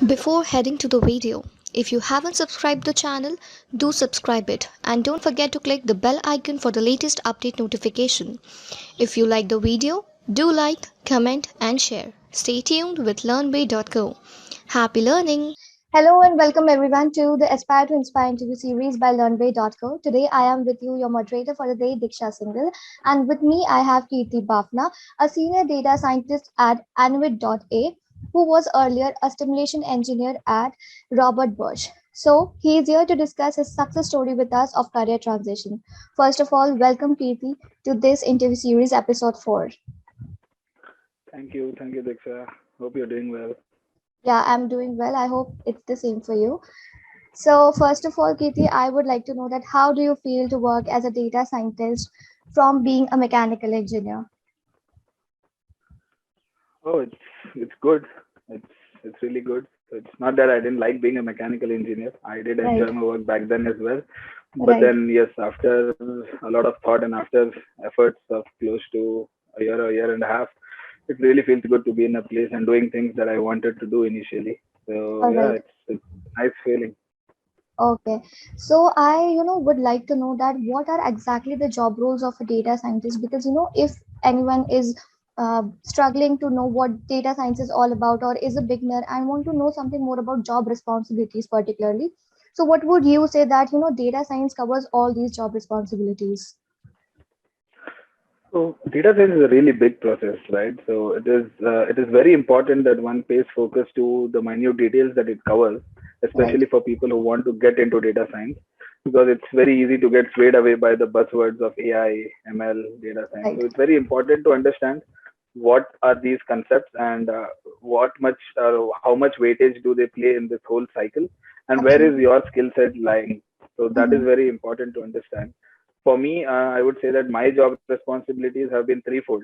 Before heading to the video, if you haven't subscribed the channel, do subscribe it and don't forget to click the bell icon for the latest update notification. If you like the video, do like, comment and share. Stay tuned with learnway.co. Happy learning! Hello and welcome everyone to the Aspire to Inspire interview series by LearnWay.co. Today I am with you, your moderator for the day, Diksha Singhal, and with me I have Kirti Bafna, a senior data scientist at Anvit.a, who was earlier a stimulation engineer at Robert Bosch. So he is here to discuss his success story with us of career transition. First of all, welcome Kirti to this interview series episode 4. Thank you, Diksha. Hope you're doing well. Yeah, I'm doing well. I hope it's the same for you. So, first of all, Kirti, I would like to know that how do you feel to work as a data scientist from being a mechanical engineer? Oh, it's good. It's it's really good. So it's not that I didn't like being a mechanical engineer. I did Right, enjoy my work back then as well. But right. then yes, after a lot of thought and after efforts of close to a year and a half, it really feels good to be in a place and doing things that I wanted to do initially. So All yeah, right. it's a nice feeling. Okay. So I would like to know that what are exactly the job roles of a data scientist? Because, if anyone is struggling to know what data science is all about or is a beginner and want to know something more about job responsibilities particularly. So what would you say that, data science covers all these job responsibilities? So data science is a really big process, right? So it is very important that one pays focus to the minute details that it covers, Right, especially for people who want to get into data science, because it's very easy to get swayed away by the buzzwords of AI, ML, data science. right. So it's very important to understand what are these concepts and what much or how much weightage do they play in this whole cycle, and where is Absolutely. your skill set lying. So that is Mm-hmm. very important to understand. For me, I would say that my job responsibilities have been threefold.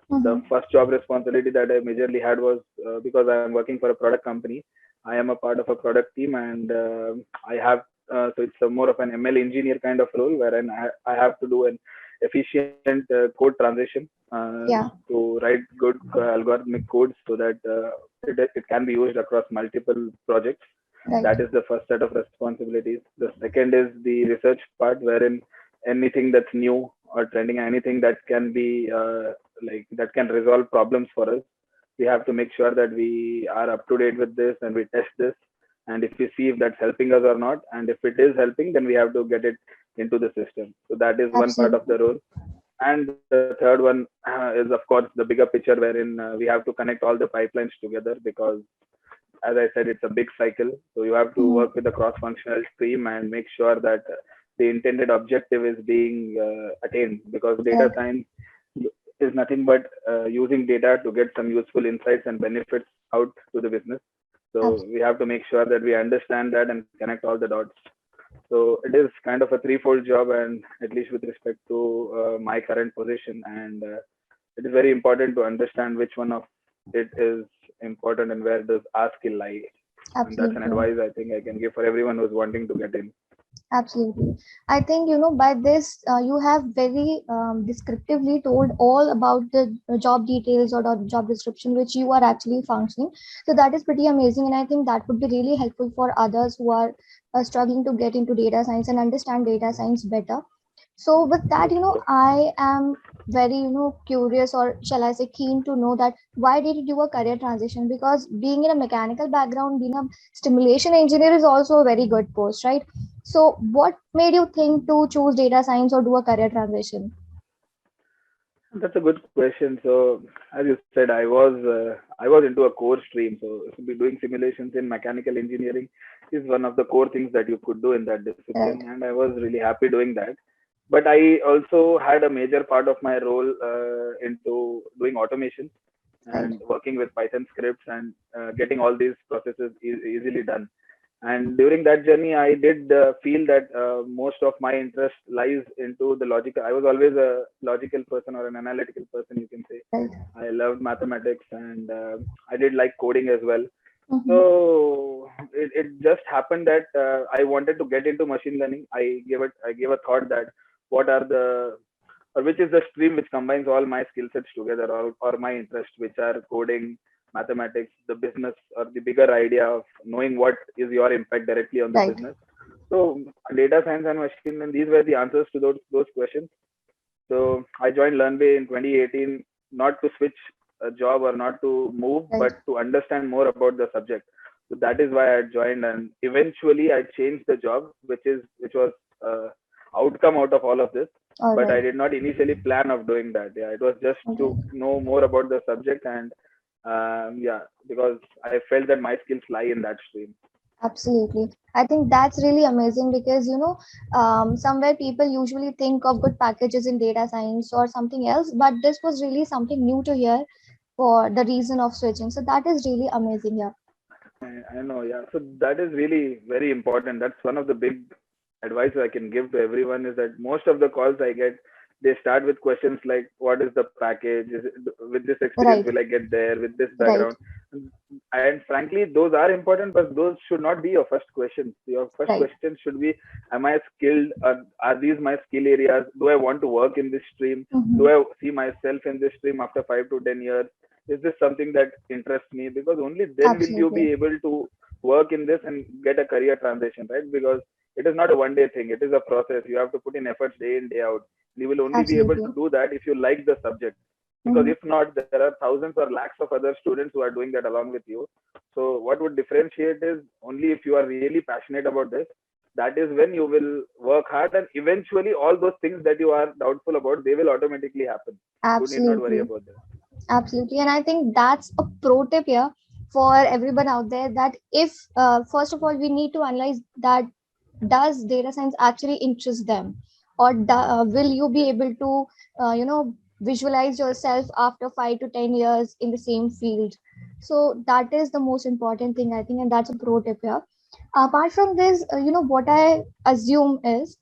The Mm-hmm. first job responsibility that I majorly had was because I am working for a product company. I am a part of a product team, and I have so it's a more of an ML engineer kind of role wherein I have to do an efficient code transition Yeah, to write good algorithmic codes so that it can be used across multiple projects. right. That is the first set of responsibilities. The second is the research part, wherein anything that's new or trending, anything that can be that can resolve problems for us, we have to make sure that we are up to date with this and we test this, and if we see if that's helping us or not, and if it is helping, then we have to get it into the system. So that is one part of Absolutely. the role. And the third one is of course the bigger picture, wherein we have to connect all the pipelines together, because as I said, it's a big cycle. So you have to Mm-hmm. work with a cross-functional team and make sure that the intended objective is being attained. Because data Right. science is nothing but using data to get some useful insights and benefits out to the business. So we have to make sure that we understand that and connect all the dots. So it is kind of a threefold job, and at least with respect to my current position, and it is very important to understand which one of it is important and where does our skill lie. And that's an Absolutely. advice I think I can give for everyone who's wanting to get in. Absolutely. I think, by this, you have very descriptively told all about the job details or the job description which you are actually functioning. So that is pretty amazing. And I think that would be really helpful for others who are struggling to get into data science and understand data science better. So with that, Yes. I am very, curious, or shall I say keen to know that why did you do a career transition? Because being in a mechanical background, being a stimulation engineer is also a very good post, right? So what made you think to choose data science or do a career transition? That's a good question. So, as you said, I was into a core stream. So, doing simulations in mechanical engineering is one of the core things that you could do in that Right. discipline, and I was really happy doing that. But I also had a major part of my role into doing automation Right. and working with Python scripts and getting all these processes easily done. And during that journey, I did feel that most of my interest lies into the logical. I was always a logical person or an analytical person, you can say. Right. I loved mathematics, and I did like coding as well. Mm-hmm. So it just happened that I wanted to get into machine learning. I gave a thought that what are the or which is the stream which combines all my skill sets together, or my interests, which are coding, mathematics, the business, or the bigger idea of knowing what is your impact directly on the Right. business. So data science and machine learning, these were the answers to those questions. So I joined LearnWay in 2018, not to switch a job or not to move, Right. but to understand more about the subject. So that is why I joined, and eventually I changed the job, which was outcome out of all of this. All But I right. did not initially plan of doing that. Yeah, it was just All to right. know more about the subject, and yeah, because I felt that my skills lie in that stream. Absolutely. I think that's really amazing because, somewhere people usually think of good packages in data science or something else, but this was really something new to hear for the reason of switching. So that is really amazing. Yeah. I know, yeah. So that is really very important. That's one of the big advice I can give to everyone is that most of the calls I get, they start with questions like, "What is the package? Is it, with this experience, Right. will I get there? With this Right. background?" And frankly, those are important, but those should not be your first questions. Your first Right. question should be, "Am I skilled? Are these my skill areas? Do I want to work in this stream? Do Mm-hmm. I see myself in this stream after 5 to 10 years? Is this something that interests me?" Because only then will you be Absolutely. able to work in this and get a career transition, right? Because it is not a one day thing, it is a process. You have to put in efforts day in, day out. You will only be able to Absolutely. do that if you like the subject. Because Mm-hmm. if not, there are thousands or lakhs of other students who are doing that along with you. So, what would differentiate is only if you are really passionate about this, that is when you will work hard, and eventually all those things that you are doubtful about, they will automatically happen. You need not worry Absolutely. about that. Absolutely. And I think that's a pro tip here for everyone out there that if, first of all, we need to analyze that does data science actually interest them, or will you be Yes. able to, visualize yourself after 5 to 10 years in the same field. So that is the most important thing, I think, and that's a pro tip here. Apart from this, what I assume is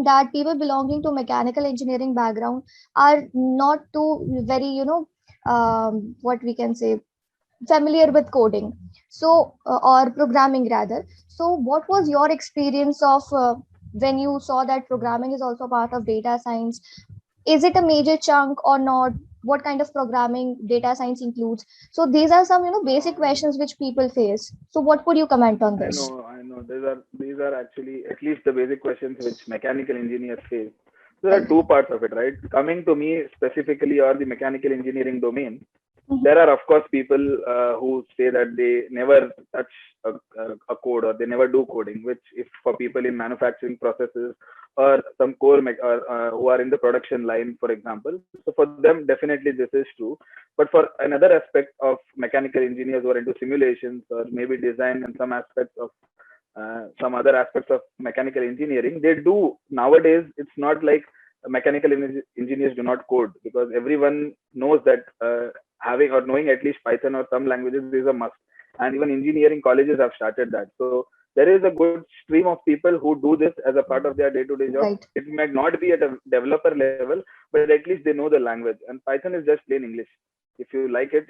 that people belonging to mechanical engineering background are not too very, what we can say, familiar with coding, so or programming rather. So what was your experience of when you saw that programming is also part of data science? Is it a major chunk or not? What kind of programming data science includes? So these are some, basic questions which people face. So what would you comment on I this? know, I know. These are actually at least the basic questions which mechanical engineers face. There are Right. two parts of it, right? Coming to me specifically or the mechanical engineering domain, Mhm. there are of course people who say that they never touch a code or they never do coding, which if for people in manufacturing processes or some or who are in the production line, for example. So for them, definitely this is true. But for another aspect of mechanical engineers who are into simulations or maybe design and some aspects of some other aspects of mechanical engineering, they do nowadays. It's not like mechanical engineers do not code, because everyone knows that having or knowing at least Python or some languages is a must. And even engineering colleges have started that. So there is a good stream of people who do this as a part of their day-to-day job. Right. It might not be at a developer level, but at least they know the language. And Python is just plain English. If you like it,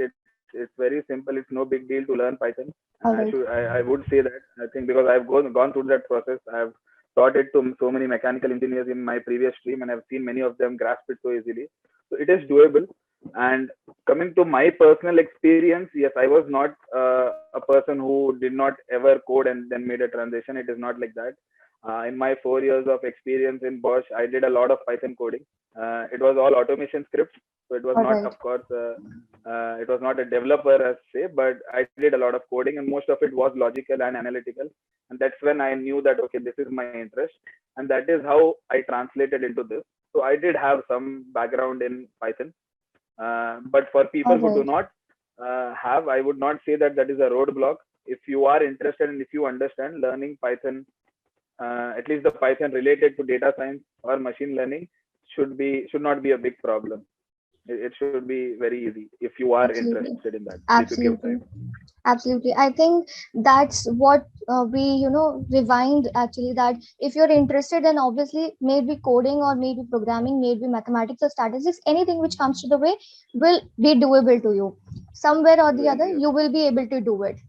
it's very simple. It's no big deal to learn Python. All right. I would say that. I think because I've gone through that process. I've taught it to so many mechanical engineers in my previous stream, and I've seen many of them grasp it so easily. So it is doable. And coming to my personal experience, yes, I was not a person who did not ever code and then made a transition. It is not like that. In my 4 years of experience in Bosch, I did a lot of Python coding. It was all automation scripts, so it was All not, right. of course, it was not a developer as say, but I did a lot of coding, and most of it was logical and analytical. And that's when I knew that okay, this is my interest, and that is how I translated into this. So I did have some background in Python, but for people All who do right. not have, I would not say that that is a roadblock. If you are interested and if you understand learning Python, at least the Python related to data science or machine learning, should not be a big problem. It should be very easy if you are Absolutely. interested in that, and if you give time. Absolutely. Absolutely. I think that's what we, rewind actually, that if you're interested, then obviously maybe coding or maybe programming, maybe mathematics or statistics, anything which comes to the way will be doable to you. Somewhere or the Will other, be, you will be able to do it.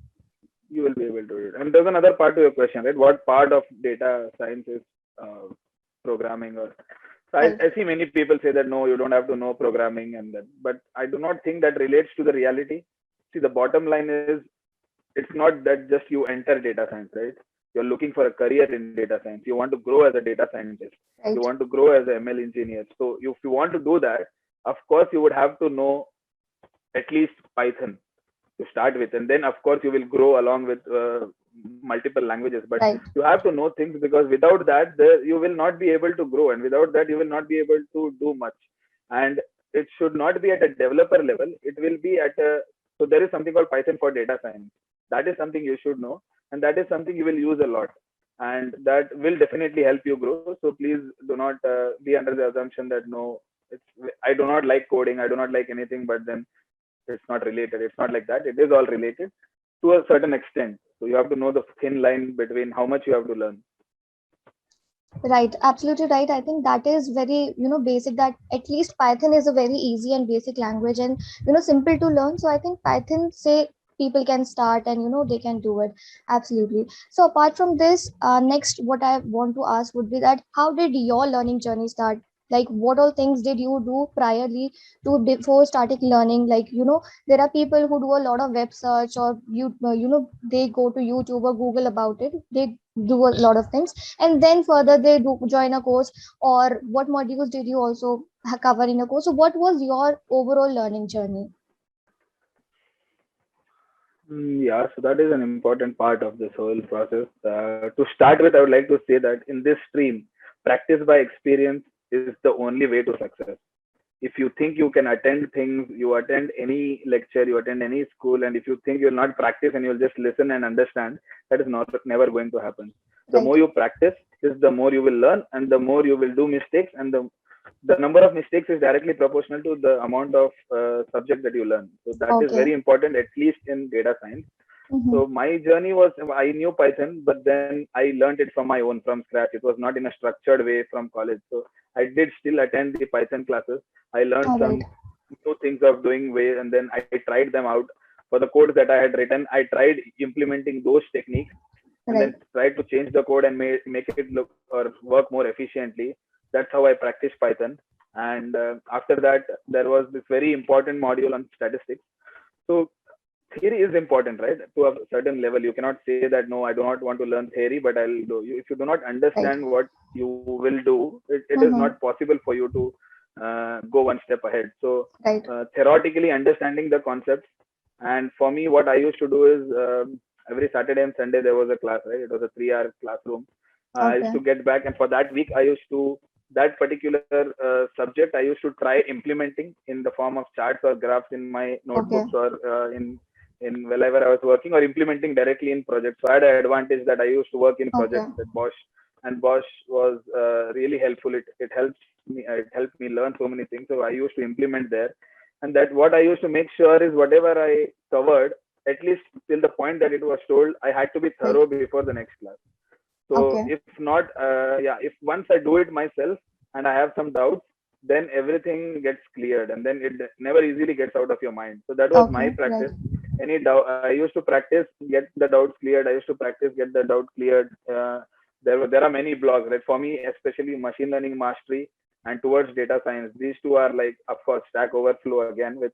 you will be able to do it. And there's another part to your question, right? What part of data science is uh, programming? Or so Right. I see many people say that no, you don't have to know programming, and that, but I do not think that relates to the reality. see, the bottom line is, it's not that just you enter data science, right? You're looking for a career in data science. You want to grow as a data scientist. You Right. want to grow as an ML engineer. So if you want to do that, of course, you would have to know at least Python to start with, and then of course you will grow along with multiple languages. But Right. you have to know things, because without that, you will not be able to grow, and without that, you will not be able to do much. And it should not be at a developer level. It will be at a, so there is something called Python for data science. That is something you should know, and that is something you will use a lot, and that will definitely help you grow. So please do not be under the assumption that no, it's, I do not like coding, I do not like anything, but then it's not related. It's not like that. It is all related to a certain extent. So you have to know the thin line between how much you have to learn. Right, absolutely right. I think that is very, basic, that at least Python is a very easy and basic language and, simple to learn. So I think Python, say, people can start and, they can do it. Absolutely. So apart from this, next, what I want to ask would be that how did your learning journey start? Like, what all things did you do priorly to before starting learning? Like, there are people who do a lot of web search, or they go to YouTube or Google about it. They do a lot of things, and then further they do join a course. Or what modules did you also cover in a course? So what was your overall learning journey? Yeah, so that is an important part of this whole process. To start with, I would like to say that in this stream, practice by experience is the only way to success. If you think you can attend things, you attend any lecture, you attend any school, and if you think you'll not practice and you'll just listen and understand, that is not never going to happen. The Right. more you practice, is the more you will learn, and the more you will do mistakes, and the number of mistakes is directly proportional to the amount of subject that you learn. So that is Okay. very important, at least in data science. Mm-hmm. So my journey was, I knew Python, but then I learned it from my own, from scratch. It was not in a structured way from college. So I did still attend the Python classes. I learned All right. some new things of doing way, and then I tried them out. For the codes that I had written, I tried implementing those techniques, and then Right. tried to change the code and make it look or work more efficiently. That's how I practiced Python. And after that, there was this very important module on statistics. So theory is important, right? To a certain level, you cannot say that no, I do not want to learn theory, but I'll do. If you do not Right. understand what you will do, it is Mm-hmm. not possible for you to go one step ahead. So Right. theoretically understanding the concepts, and for me, what I used to do is every Saturday and Sunday there was a class, right? It was a 3 hour classroom. I used Okay. to get back, and for that week, I used to, that particular subject, I used to try implementing in the form of charts or graphs in my Okay. notebooks, or in wherever I was working, or implementing directly in projects. So I had an advantage that I used to work in Okay. projects at Bosch, and Bosch was really helpful. It helped me learn so many things. So I used to implement there, and that what I used to make sure is whatever I covered, at least till the point that it was told, I had to be Right. thorough before the next class. So Okay. if not, yeah, if once I do it myself and I have some doubts, then everything gets cleared, and then it never easily gets out of your mind. So that was my Okay. Right. practice. Any doubt, I used to practice, get the doubts cleared. I used to practice, get the doubt cleared. There are many blogs, right? For me, especially machine learning mastery and towards data science. These two are like, of course, Stack Overflow again with,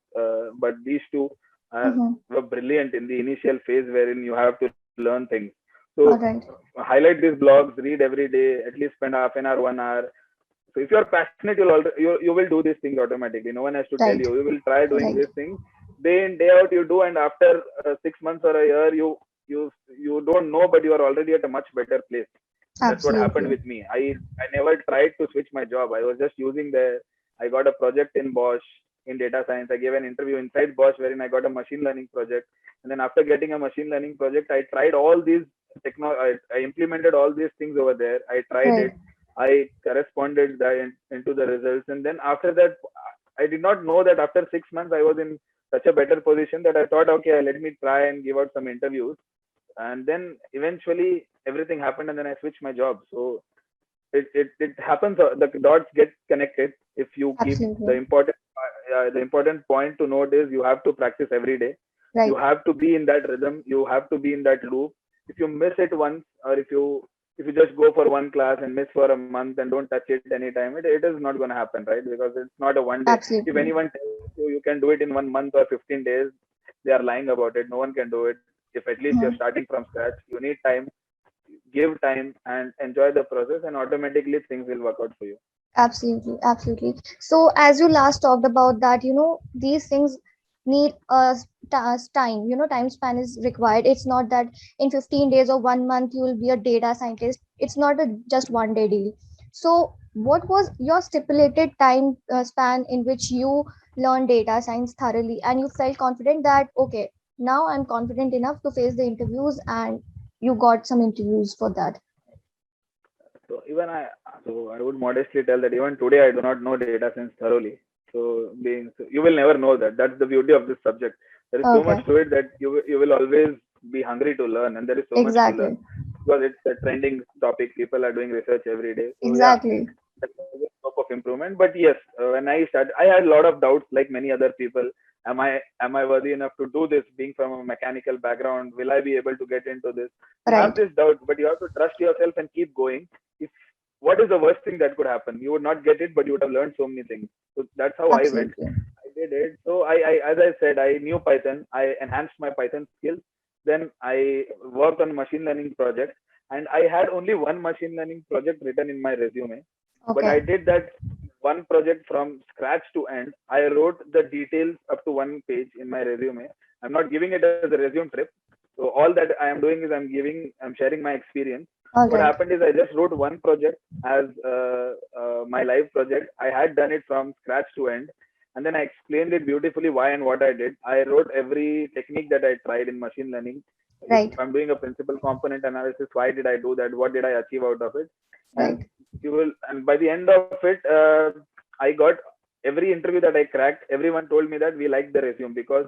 but these two are Mm-hmm. were brilliant in the initial phase wherein you have to learn things. So All right. highlight these blogs, read every day, at least spend half an hour, 1 hour. So if you're passionate, you will do these things automatically. No one has to tell Right. you. You will try doing Right. these things day in day out. You do, and after 6 months or a year, you don't know, but you are already at a much better place. That's what happened Absolutely. with me. I never tried to switch my job. I was just using the. I got a project in Bosch in data science. I gave an interview inside Bosch wherein I got a machine learning project. And then after getting a machine learning project, I tried all these I implemented all these things over there. I tried Right. it. I corresponded into the results, and then after that, I did not know that after 6 months I was in such a better position that I thought, okay, let me try and give out some interviews, and then eventually everything happened, and then I switched my job. So it happens. The dots get connected if you keep Absolutely. the important point to note is you have to practice every day. You Right. have to be in that rhythm. You have to be in that loop. If you miss it once, or if you just go for one class and miss for a month and don't touch it anytime, it is not going to happen, right? Because it's not a one day. If Absolutely. anyone tells you you can do it in 1 month or 15 days, they are lying about it. No one can do it. If at least you're Mhm. starting from scratch, you need time, give time and enjoy the process, and automatically things will work out for you. Absolutely, absolutely. So, as you last talked about that, these things need time. Time span is required. It's not that in 15 days or 1 month you will be a data scientist. It's not just one day deal. So, what was your stipulated time span in which you learned data science thoroughly and you felt confident that, okay, now I'm confident enough to face the interviews, and you got some interviews for that? So even I would modestly tell that even today I do not know data science thoroughly. So you will never know that. That's the beauty of this subject. There is so much Okay, to it that you will always be hungry to learn, and there is so much to learn exactly, because it's a trending topic. People are doing research every day. So yeah, exactly. that's a scope of improvement. But yes, when I started, I had a lot of doubts, like many other people. Am I worthy enough to do this? Being from a mechanical background, will I be able to get into this? You have Right. this doubt, but you have to trust yourself and keep going. If What is the worst thing that could happen? You would not get it, but you would have learned so many things. So that's how I went. Absolutely. I did it. So as I said, I knew Python. I enhanced my Python skills. Then I worked on machine learning projects, and I had only one machine learning project written in my resume. But I Okay. did that one project from scratch to end. I wrote the details up to one page in my resume. I'm not giving it as a resume trip. So all that I am doing is I'm sharing my experience. All What right. happened is I just wrote one project as my live project. I had done it from scratch to end, and then I explained it beautifully why and what I did. I wrote every technique that I tried in machine learning. If Right. I'm doing a principal component analysis, why did I do that? What did I achieve out of it? And Right. and by the end of it, I got every interview that I cracked. Everyone told me that we liked the resume because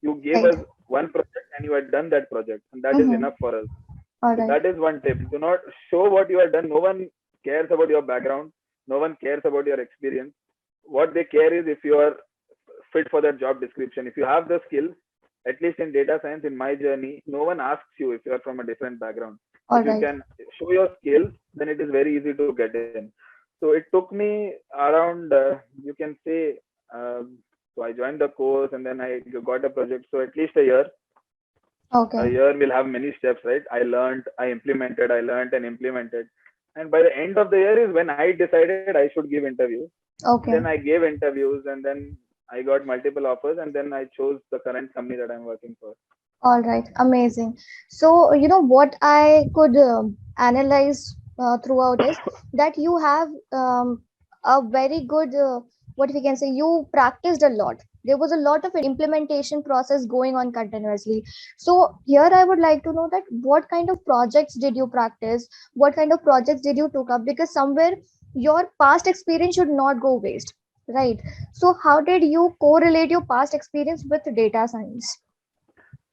you gave Right. us one project and you had done that project, and that is Mm-hmm. enough for us. All So right. that is one tip. Do not show what you have done. No one cares about your background. No one cares about your experience. What they care is if you are fit for that job description. If you have the skills, at least in data science, in my journey, no one asks you if you are from a different background. All If you right. can show your skills, then it is very easy to get in. So it took me around, you can say, so I joined the course and then I got a project. So at least a Okay. year will have many steps, right? I learned and implemented. And by the end of the year is when I decided I should give interviews. And then Okay. I gave interviews and then I got multiple offers and then I chose the current company that I'm working for. All right. Amazing. So, what I could analyze throughout is that you have a very good, what we can say, you practiced a lot. There was a lot of implementation process going on continuously. So, here I would like to know that what kind of projects did you practice? What kind of projects did you took up? Because somewhere your past experience should not go waste, right? So, how did you correlate your past experience with data science?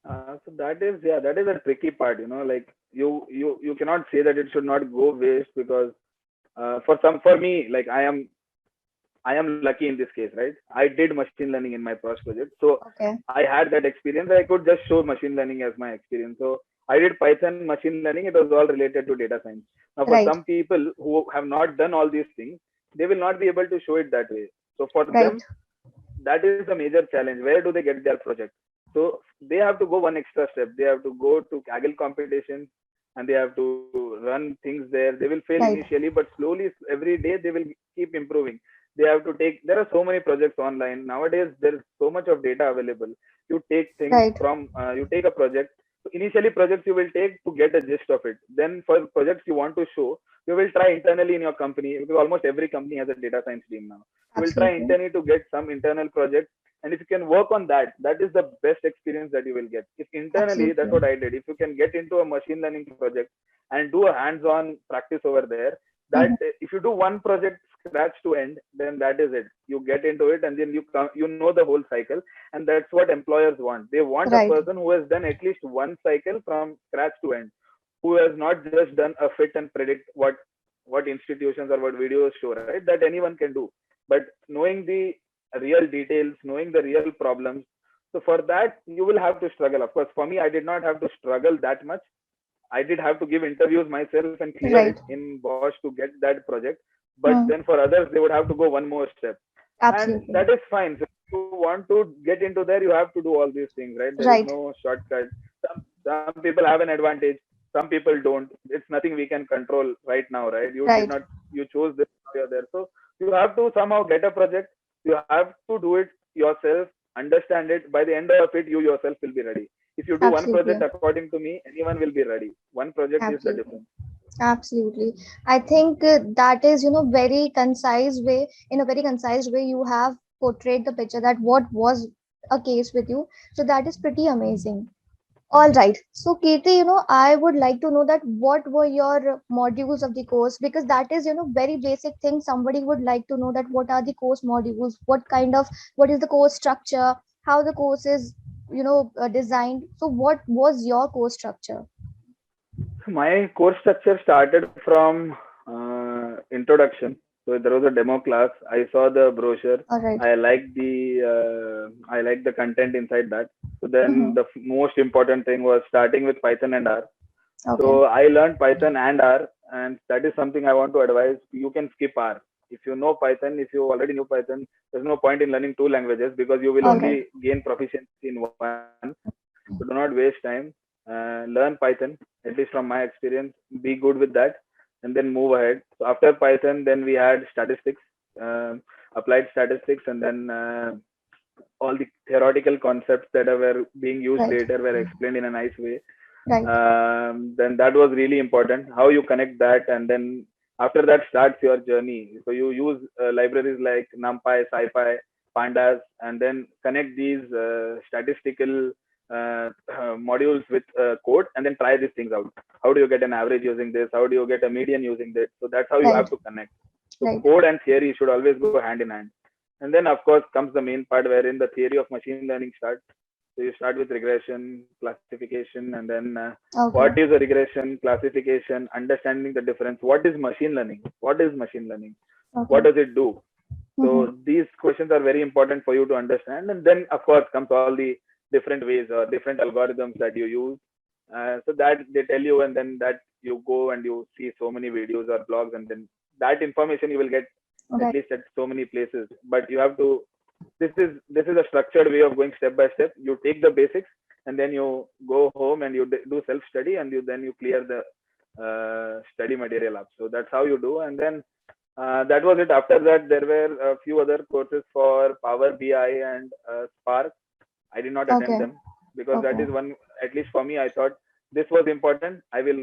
So that is a tricky part, like you cannot say that it should not go waste because for me, like I am lucky in this case, right? I did machine learning in my first project. So Okay. I had that experience. I could just show machine learning as my experience. So I did Python, machine learning. It was all related to data science. Now, for Right. some people who have not done all these things, they will not be able to show it that way. So for Right. them, that is the major challenge. Where do they get their project? So they have to go one extra step. They have to go to Kaggle competitions and they have to run things there. They will fail Right. initially, but slowly every day they will keep improving. They have to take, there are so many projects online. Nowadays, there is so much of data available. You take things Right. from, you take a project. So initially, projects you will take to get a gist of it. Then for projects you want to show, you will try internally in your company because almost every company has a data science team now. You will try Absolutely. internally to get some internal project, and if you can work on that, that is the best experience that you will get. If internally, that's Absolutely. what I did. If you can get into a machine learning project and do a hands-on practice over there, that Mhm. if you do one project scratch to end, then that is it. You get into it and then you know the whole cycle, and that's what employers want. They want a Right. person who has done at least one cycle from scratch to end, who has not just done a fit and predict what institutions or what videos show, right? That anyone can do, but knowing the real details, knowing the real problems. So for that, you will have to struggle. Of course, for me, I did not have to struggle that much. I did have to give interviews myself and clear it Right. in Bosch to get that project. But Hmm. then for others, they would have to go one more step, and Absolutely. that is fine. you want to get into there, you have to do all these things, right? There is Right. no shortcut. Some people have an advantage, some people don't. It's nothing we can control right now, right? You did Right. not, you chose this, now you're there. So you have to somehow get a project. You have to do it yourself, understand it. By the end of it, you yourself will be ready. If you do one project, Absolutely. according to me, anyone will be ready. One project is the Absolutely. difference. Absolutely. I think that is, very concise way, in a very concise way, you have portrayed the picture that what was a case with you. So that is pretty amazing. All right. So, Kirti, I would like to know that what were your modules of the course, because that is, very basic thing. Somebody would like to know that what are the course modules, what is the course structure, how the course is, designed. So, what was your course structure? My course structure started from introduction. So there was a demo class. I saw the brochure. All right. I liked the content inside that. So then Mm-hmm. the most important thing was starting with Python and R. Okay. So I learned Python and R, and that is something I want to advise. You can skip R. If you know Python, if you already knew Python, there's no point in learning two languages because you will All right. only gain proficiency in one. So do not waste time. Learn Python, at least from my experience. Be good with that, and then move ahead. So after Python, then we had statistics, applied statistics, and then all the theoretical concepts that were being used Right. later were explained in a nice way. Right. Then that was really important. How you connect that, and then after that starts your journey. So you use libraries like NumPy, SciPy, Pandas, and then connect these statistical modules with code, and then try these things out. How do you get an average using this? How do you get a median using this? So that's how you Right. have to connect. So Right. code and theory should always go hand in hand. And then, of course, comes the main part wherein the theory of machine learning starts. So you start with regression, classification, and then what Okay. is a regression, classification, understanding the difference. What is machine learning? What is machine learning? What Okay. does it do? Mm-hmm. So these questions are very important for you to understand. And then, of course, comes all the different ways or different algorithms that you use. So that they tell you, and then that you go and you see so many videos or blogs, and then that information you will get at Right. least at so many places. But you have to. This is a structured way of going step by step. You take the basics, and then you go home and you do self study, and you clear the study material up. So that's how you do. And then that was it. After that, there were a few other courses for Power BI and Spark. I did not attend Okay. them because that Okay. is one, at least for me, I thought this was important. I will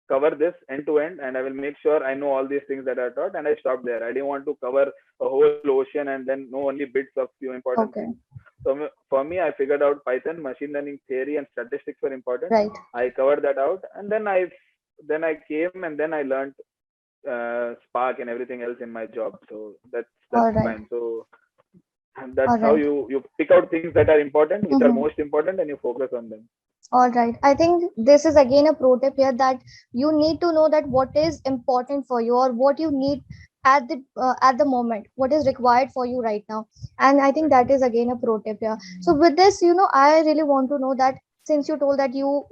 cover this end to end and I will make sure I know all these things that I taught, and I stopped there. I didn't want to cover a whole ocean and then know only bits of few important Okay. things. So for me, I figured out Python, machine learning theory, and statistics were important. Right. I covered that out, and then I came and then I learned Spark and everything else in my job. So that's All right. fine. So and that's All how right. you pick out things that are important, which are Mm-hmm. most important, and you focus on them. All right. I think this is again a pro tip here that you need to know that what is important for you or what you need at the moment, what is required for you right now. And I think that Exactly. is again a pro tip here. So with this, I really want to know that since you told that you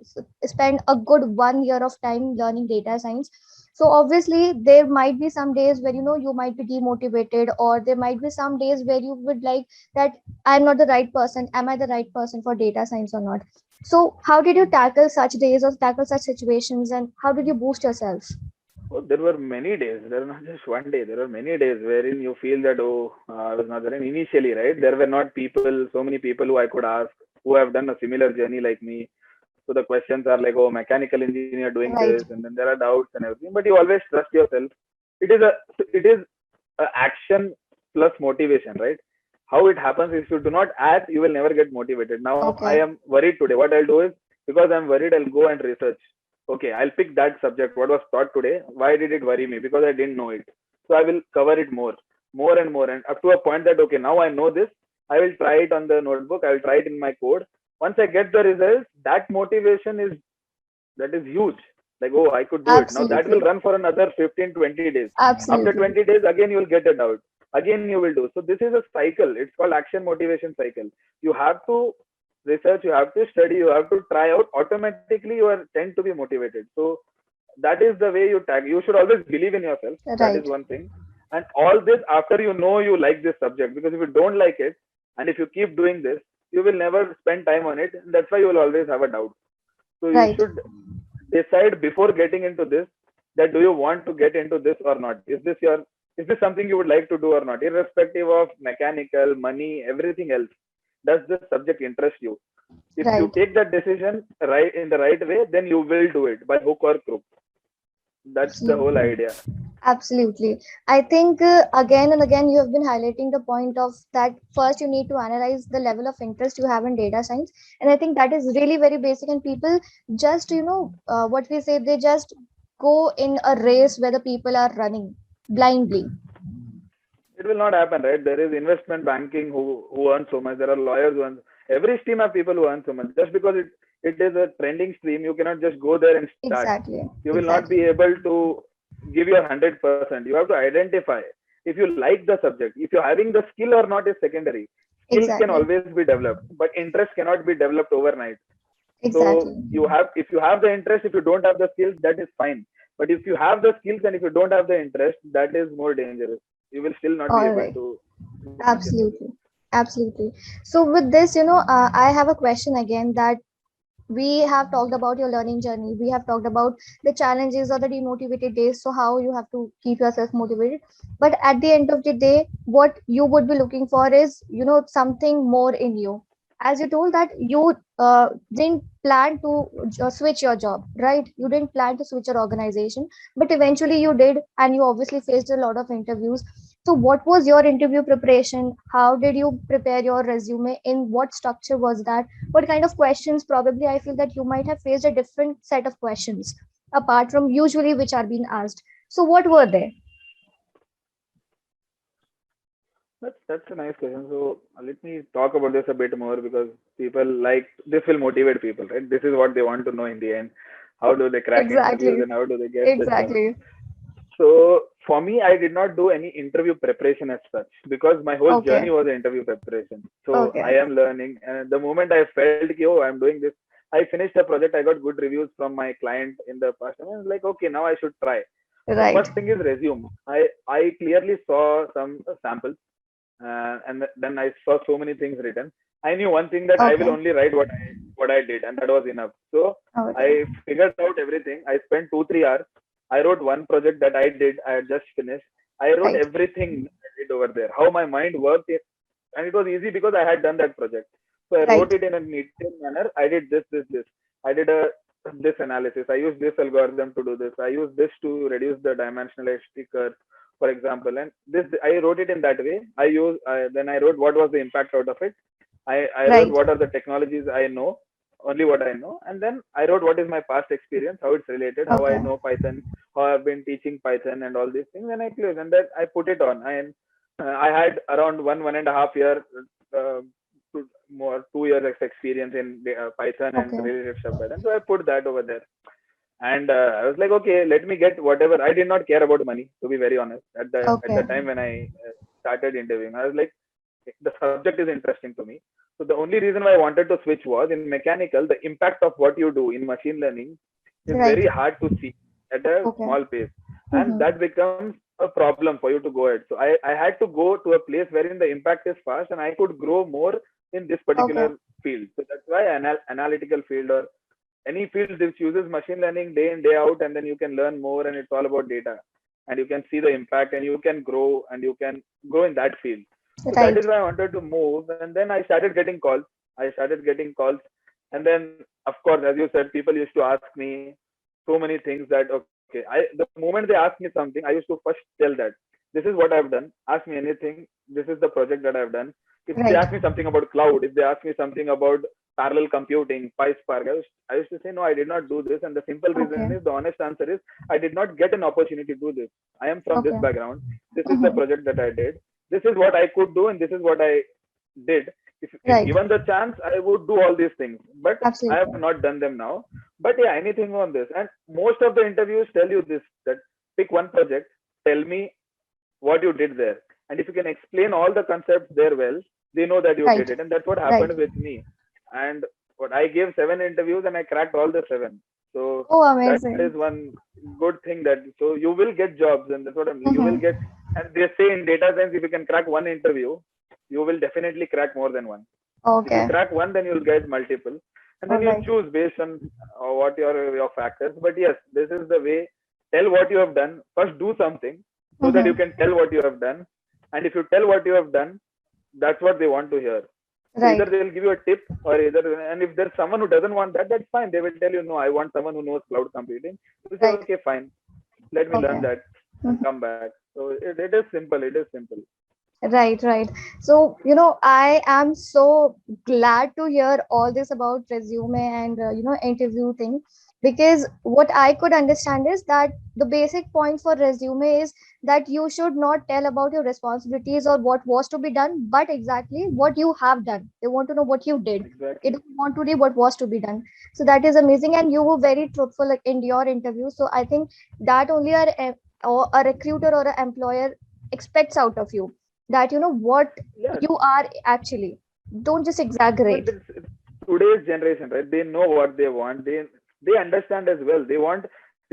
spend a good 1 year of time learning data science, so obviously there might be some days where you might be demotivated, or there might be some days where you would like that I'm not the right person. Am I the right person for data science or not? So, how did you tackle such days or tackle such situations, and how did you boost yourself? Oh, there were many days. There were not just one day. There were many days wherein you feel that, oh, I was not there. And initially, right, there were not people, so many people who I could ask who have done a similar journey like me. So the questions are like, oh, mechanical engineer doing this, Right. and then there are doubts and everything. But you always trust yourself. It is a action plus motivation, right? How it happens is, if you do not act, you will never get motivated. Now I Okay. am worried today. What I'll do is, because I'm worried, I'll go and research. Okay, I'll pick that subject. What was taught today? Why did it worry me? Because I didn't know it. So I will cover it more and more, and up to a point that okay, now I know this. I will try it on the notebook. I will try it in my code. Once I get the results, that motivation is huge. Like, oh, I could do it. Now that will Absolutely. run for another 15, 20 days. After Absolutely. 20 days, again you will get a doubt. Again you will do. So this is a cycle. It's called action motivation cycle. You have to research, you have to study, you have to try out. Automatically you are tend to be motivated. So that is the way you tag. You should always believe in yourself. That is Right. one thing. And all this after you know you like this subject. Because if you don't like it, And if you keep doing this, you will never spend time on it. That's why you will always have a doubt. So you Right. should decide before getting into this, that do you want to get into this or not? Is this something you would like to do or not? Irrespective of mechanical, money, everything else. Does this subject interest you? If you Right. take that decision right in the right way, then you will do it by hook or crook. That's the whole Absolutely. idea. Absolutely. I think again and again you have been highlighting the point of that first you need to analyze the level of interest you have in data science. And I think that is really very basic. And people just, what we say, they just go in a race where the people are running blindly. It will not happen, right? There is investment banking who earn so much. There are lawyers who earn. Every stream have people who earn so much. Just because it is a trending stream, you cannot just go there and start. Exactly. You will not be Exactly. able to give your 100%. You have to identify if you like the subject. If you're having the skill or not is secondary. Skills can Exactly. always be developed, but interest cannot be developed overnight. So Exactly. if you have the interest, if you don't have the skills, that is fine. But if you have the skills and if you don't have the interest, that is more dangerous. You will still not be All able right. to work in this. Absolutely. Absolutely. So with this, I have a question again that we have talked about your learning journey. We have talked about the challenges or the demotivated days. So how you have to keep yourself motivated. But at the end of the day, what you would be looking for is, something more in you. As you told that you didn't plan to switch your job, right? You didn't plan to switch your organization, but eventually you did, and you obviously faced a lot of interviews. So, what was your interview preparation? How did you prepare your resume? In what structure was that? What kind of questions? Probably I feel that you might have faced a different set of questions apart from usually which are being asked. So what were they? That's a nice question. So let me talk about this a bit more because people like this will motivate people, right? This is what they want to know in the end. How do they crack interviews Exactly. and how do they get the job? Exactly. So for me, I did not do any interview preparation as such because my whole Okay. journey was interview preparation. So Okay. I am learning, and the moment I felt, oh, I'm doing this, I finished the project. I got good reviews from my client in the past, and I was like, okay, now I should try. So Right. first thing is resume. I clearly saw some samples, and then I saw so many things written. I knew one thing that I will Okay. only write what I did, and that was enough. So Okay. I figured out everything. I spent 2 3 hours. I wrote one project that I did. I had just finished. I wrote Right. everything I did over there. How my mind worked, and it was easy because I had done that project. So I wrote Right. it in a neat manner. I did this. I did this analysis. I used this algorithm to do this. I used this to reduce the dimensionality curve, for example. And this I wrote it in that way. Then I wrote what was the impact out of it. I wrote Right. what are the technologies I know, only what I know, and then I wrote what is my past experience, how it's related, how I Okay. know Python, how I've been teaching Python, and all these things. And I closed, and then I put it on. And I had around 1.5 year, uh, more 2 years of experience in Python and Okay. related stuff. Python. So I put that over there. And I was like, okay, let me get whatever. I did not care about money, to be very honest. At the Okay. time when I started interviewing, I was like, the subject is interesting to me. So the only reason why I wanted to switch was in mechanical, the impact of what you do in machine learning is Right. very hard to see at a Okay. small pace. And Mm-hmm. that becomes a problem for you to go ahead. So I had to go to a place wherein the impact is fast and I could grow more in this Okay. particular field. So that's why analytical field or any field which uses machine learning day in, day out, and then you can learn more and it's all about data. And you can see the impact and you can grow and you can grow in that field. So that Right. is why I wanted to move. And then I started getting calls. I started getting calls. And then, of course, as you said, people used to ask me so many things that, okay, the moment they ask me something, I used to first tell that this is what I've done. Ask me anything. This is the project that I've done. If they Right. ask me something about cloud, if they ask me something about parallel computing, PySpark, I used to say, no, I did not do this. And the simple reason Okay. is, the honest answer is, I did not get an opportunity to do this. I am from this Okay. background. This is the Mm-hmm. project that I did. This is what I could do, and this is what I did. If Right. given the chance, I would do all these things, but I have Absolutely. not done them now. But yeah, anything on this, and most of the interviews tell you this: that pick one project, tell me what you did there, and if you can explain all the concepts there well, they know that you Right. did it, and that's what Right. happened with me. And what I gave 7 interviews, and I cracked all the seven. So Oh, that is amazing. one good thing that so you will get jobs, and that's what I'm. You will Mm-hmm. get, and they say in data science, if you can crack one interview, you will definitely crack more than one. If you Okay. crack one, then you'll get multiple, and then All you right. choose based on what your factors. But yes, this is the way. Tell what you have done. First, do something so that you Mm-hmm. can tell what you have done. And if you tell what you have done, that's what they want to hear. So either Right. they'll give you a tip, or either, and if there's someone who doesn't want that, that's fine. They will tell you, no, I want someone who knows cloud computing. You say, Right. okay, fine, let me learn Okay. that and come back. So it is simple. It is simple. Right, right. So, I am so glad to hear all this about resume and, interview thing, because what I could understand is that the basic point for resume is that you should not tell about your responsibilities or what was to be done, but exactly what you have done. They want to know what you did. They Exactly. don't want to read what was to be done. So that is amazing. And you were very truthful like, in your interview. So I think that only or a recruiter or an employer expects out of you, that you know what Yeah, you are actually. Don't just but exaggerate. it's today's generation, right? They know what they want. They understand as well. They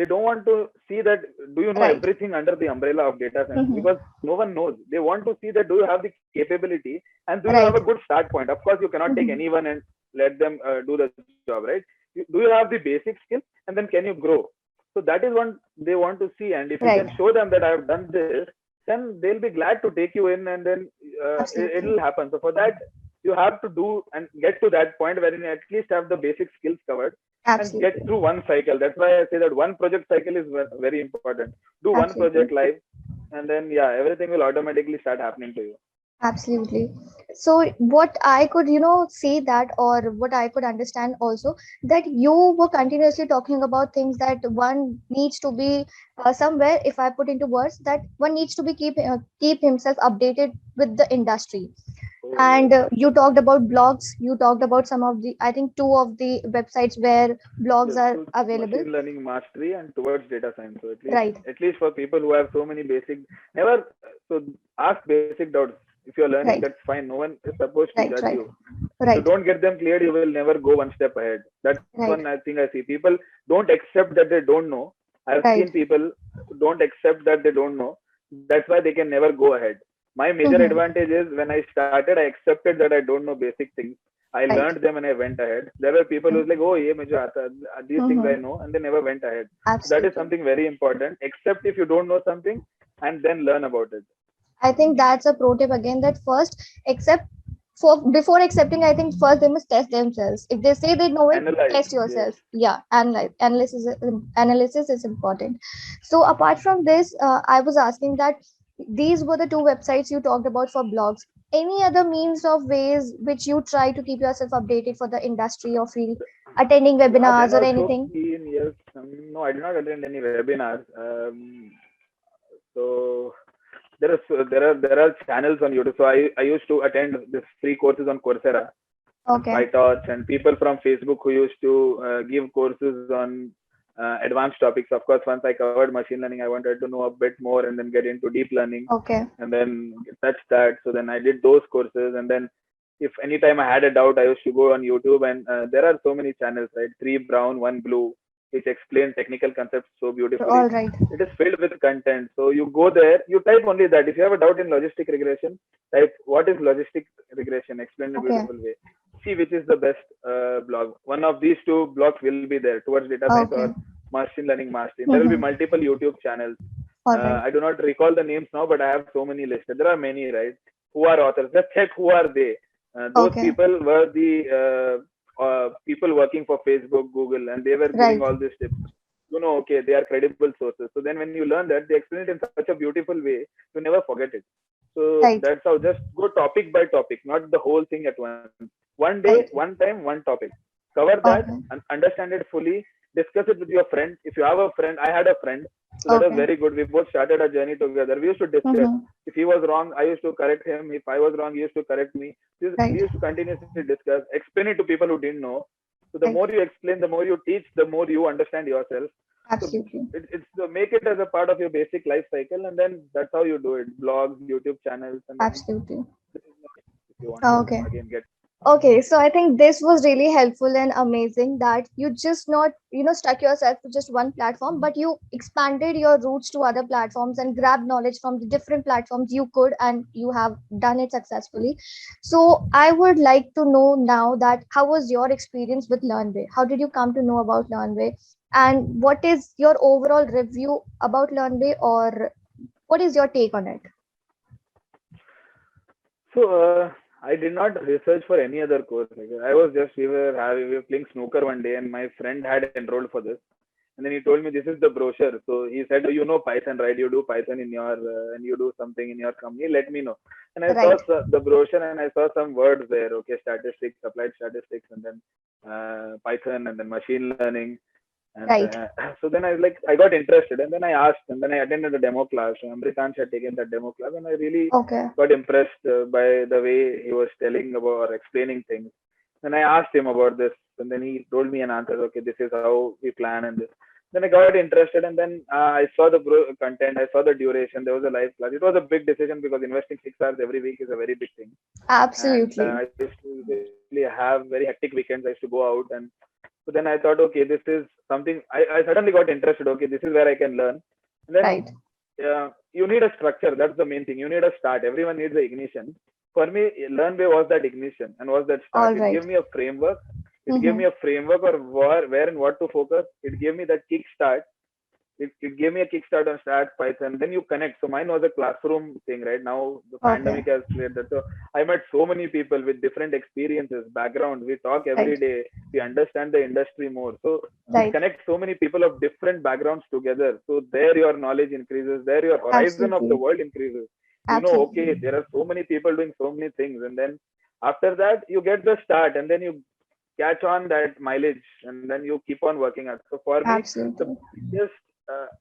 don't want to see that. Do you know Right. everything under the umbrella of data science? Hmm. Because no one knows. They want to see that, do you have the capability, and do you have Right. a good start point? Of course, you cannot take Hmm. anyone and let them do the job, right? Do you have the basic skill, and then can you grow? So that is what they want to see. And if you can Right. show them that I have done this, then they'll be glad to take you in, and then Absolutely. it'll happen. So for that, you have to do and get to that point wherein you at least have the basic skills covered and get Absolutely. through one cycle. That's why I say that one project cycle is very important. Do one project Absolutely. live, and then yeah, everything will automatically start happening to you. Absolutely. So what I could, see that, or what I could understand also, that you were continuously talking about things that one needs to be somewhere. If I put into words, that one needs to be keep himself updated with the industry. Oh yes, And you talked about blogs. You talked about some of the, I think, two of the websites where blogs yes. are So available. machine learning mastery and towards data science. So Right. at least for people who have so many basic, never so ask basic doubts. If you're learning, Right. that's fine. No one is supposed to Right. judge Right. you. If you Right. don't get them cleared, you will never go one step ahead. That's one I Right. think I see. People don't accept that they don't know. I've seen Right. people who don't accept that they don't know. That's why they can never go ahead. My major Hmm. advantage is when I started, I accepted that I don't know basic things. I Right. learned them and I went ahead. There were people who's like, oh, yeah, mujhe aata, these things I Mm-hmm. know, and they never went ahead. So that is Absolutely. something very important. Accept if you don't know something, and then learn about it. I think that's a pro tip again, that first accept, for before accepting, I think first they must test themselves. If they say they know it, Analyze. test Yes. yourself. Yeah, analysis is important. So apart from this, I was asking that these were the two websites you talked about for blogs. Any other means of ways which you try to keep yourself updated for the industry or field, attending Yeah, webinars then or I was so anything? keen. Yes, no, I did not attend any webinars. So there are channels on YouTube. So I used to attend this free courses on Coursera, on Okay. PyTorch, and people from Facebook who used to give courses on advanced topics. Of course, once I covered machine learning, I wanted to know a bit more and then get into deep learning Okay. and then touch that. So then I did those courses, and then if anytime I had a doubt, I used to go on YouTube, and there are so many channels, right? Three brown, one blue, which explain technical concepts so beautifully. All right. It is filled with content. So you go there, you type only that. If you have a doubt in logistic regression, type what is logistic regression, explained in a Okay. beautiful way. See which is the best blog. One of these two blogs will be there towards data science or Okay. machine learning mastering. There will be Mm-hmm. multiple YouTube channels. All right. I do not recall the names now, but I have so many listed. There are many, right? Who are authors? Just check who are they. Those Okay. people were the people working for Facebook, Google, and they were giving Right. all these tips. Okay, they are credible sources. So then when you learn that, they explain it in such a beautiful way, you never forget it. So Right. that's how, just go topic by topic, not the whole thing at once. One day, Right. one time, one topic. Cover that Okay. and understand it fully. Discuss it with your friend. If you have a friend, I had a friend, so that was Okay. very good. We both started a journey together. We used to discuss. Mm-hmm. If he was wrong, I used to correct him. If I was wrong, he used to correct me. We Right. used to continuously discuss, explain it to people who didn't know. So the Right. more you explain, the more you teach, the more you understand yourself. So Absolutely. it's make it as a part of your basic life cycle, and then that's how you do it. Blogs, YouTube channels, and then Absolutely. this is if you want to Okay. again get. Okay, so I think this was really helpful and amazing that you just not, stuck yourself to just one platform, but you expanded your roots to other platforms and grabbed knowledge from the different platforms you could, and you have done it successfully. So I would like to know now that how was your experience with LearnWay? How did you come to know about LearnWay? And what is your overall review about LearnWay, or what is your take on it? So I did not research for any other course. Like, I was just we were playing snooker one day, and my friend had enrolled for this, and then he told me this is the brochure. So he said, "You know Python, right? You do Python in your and you do something in your company. Let me know." And I saw Right, the brochure and I saw some words there. Okay, statistics, applied statistics, and then Python, and then machine learning. And right. so then I got interested, and then I asked, and then I attended a demo class. Amritansh had taken that demo class, and I really Okay, got impressed by the way he was telling about or explaining things. And I asked him about this, and then he told me an answer. Okay, this is how we plan, and this. Then I got interested, and then I saw the content, I saw the duration. There was a live class. It was a big decision because investing 6 hours every week is a very big thing. And absolutely. I used to basically have very hectic weekends. I used to go out, and so then I thought, okay, this is something. I suddenly got interested. Okay, this is where I can learn. And then Right. you need a structure. That's the main thing. You need a start. Everyone needs an ignition. For me, LearnWay was that ignition and was that start. All It right. gave me a framework. It gave Mm-hmm. me a framework or where and what to focus. It gave me that kickstart. It gave me a kickstart on Start Python. Then you connect. So mine was a classroom thing, right? Now the Okay. pandemic has cleared that. So I met so many people with different experiences, background. We talk every Right. day. We understand the industry more. So it Right. connects so many people of different backgrounds together. So there your knowledge increases. There your horizon of the Absolutely. world increases. You know, okay, Absolutely. there are so many people doing so many things, and then after that you get the start, and then you catch on that mileage, and then you keep on working out. So for me, the Absolutely. biggest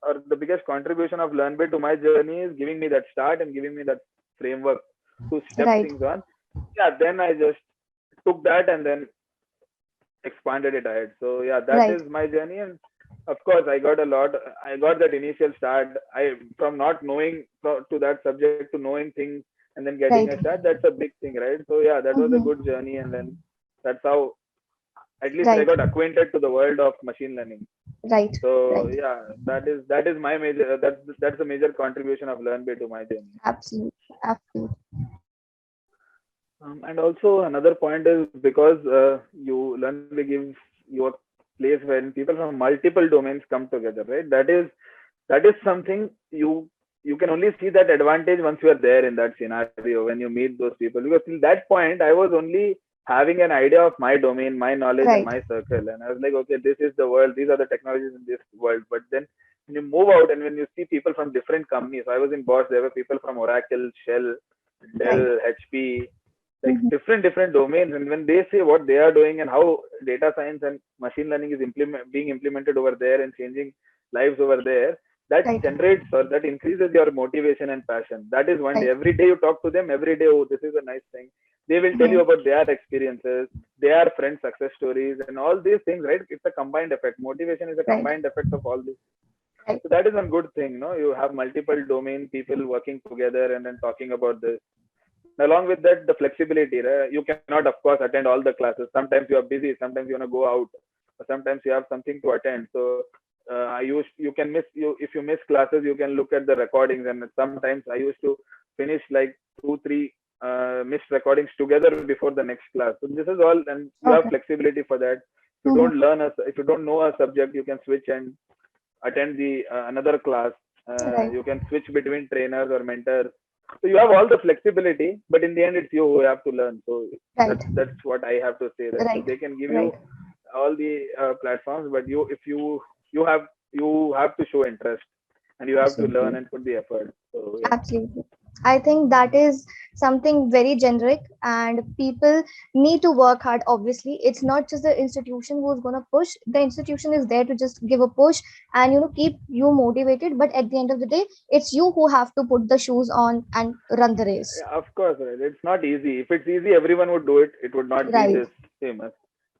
or the biggest contribution of LearnBay to my journey is giving me that start and giving me that framework to step Right. things on. Yeah, then I just took that and then expanded it ahead. So yeah, that Right. is my journey. And of course, I got that initial start. I from not knowing to that subject to knowing things and then getting a Right. start. That's a big thing, right? So yeah, that was a Mm-hmm. good journey, and then that's how at least I Right. got acquainted to the world of machine learning. Right. So Right. yeah, that is my major. That's the major contribution of LearnBay to my journey. Absolutely. Absolutely. And also another point is because you LearnBay gives you a place when people from multiple domains come together, right? That is something you can only see that advantage once you are there in that scenario when you meet those people. Because till that point, I was only having an idea of my domain, my knowledge, and Right. my circle, and I was like, okay, this is the world. These are the technologies in this world. But then when you move out and when you see people from different companies, I was in Bosch. There were people from Oracle, Shell, Right. Dell, HP, like Mm-hmm. different domains, and when they say what they are doing and how data science and machine learning is being implemented over there and changing lives over there, that Right. generates or that increases your motivation and passion. That is one day, Right. every day you talk to them, every day, oh, this is a nice thing. They will tell you Mm-hmm. about their experiences, their friends success stories, and all these things, right? It's a combined effect. Motivation is a Right. combined effect of all this. Right. So that is one good thing, no? You have multiple domain people working together and then talking about this. And along with that, the flexibility, right? You cannot, of course, attend all the classes. Sometimes you are busy, sometimes you want to go out, or sometimes you have something to attend. So you can miss you if you miss classes, you can look at the recordings. And sometimes I used to finish like 2 3 missed recordings together before the next class. So this is all, and you have Okay. flexibility for that. Mm-hmm. If you don't know a subject, you can switch and attend the another class. Right. You can switch between trainers or mentors. So you have all the flexibility, but in the end, it's you who have to learn. So Right. that's what I have to say. That Right. they can give Right. you all the platforms, but you if you have you have to show interest and you have to learn Absolutely. and put the effort. So yeah. Absolutely. I think that is something very generic, and people need to work hard. Obviously, it's not just the institution who's going to push. The institution is there to just give a push and keep you motivated. But at the end of the day, it's you who have to put the shoes on and run the race. Yeah, of course, right. It's not easy. If it's easy, everyone would do it. It would not be Right. this famous,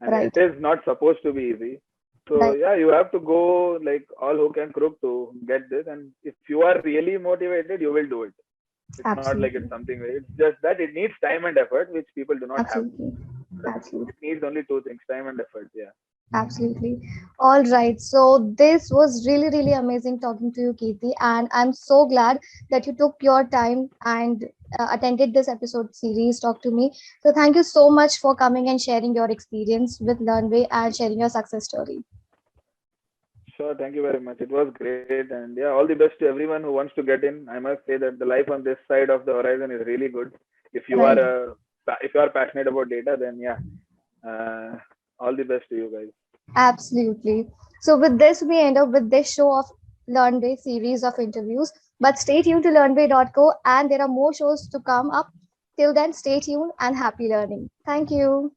and it Right. is not supposed to be easy. So Right. yeah, you have to go like all hook and crook to get this. And if you are really motivated, you will do it. It's not like it's Absolutely. something. It's just that it needs time and effort, which people do not have. Absolutely. Absolutely. It needs only two things: time and effort. Yeah. Absolutely. All right. So this was really, really amazing talking to you, Kirti. And I'm so glad that you took your time and attended this episode series, Talk to Me. So thank you so much for coming and sharing your experience with LearnWay and sharing your success story. Sure. Thank you very much. It was great, and yeah, all the best to everyone who wants to get in. I must say that the life on this side of the horizon is really good. If you are Right. if you are passionate about data, then yeah, uh, all the best to you guys. Absolutely. So with this, we end up with this show of LearnWay series of interviews. But stay tuned to learnway.co and there are more shows to come up. Till then, stay tuned and happy learning. Thank you.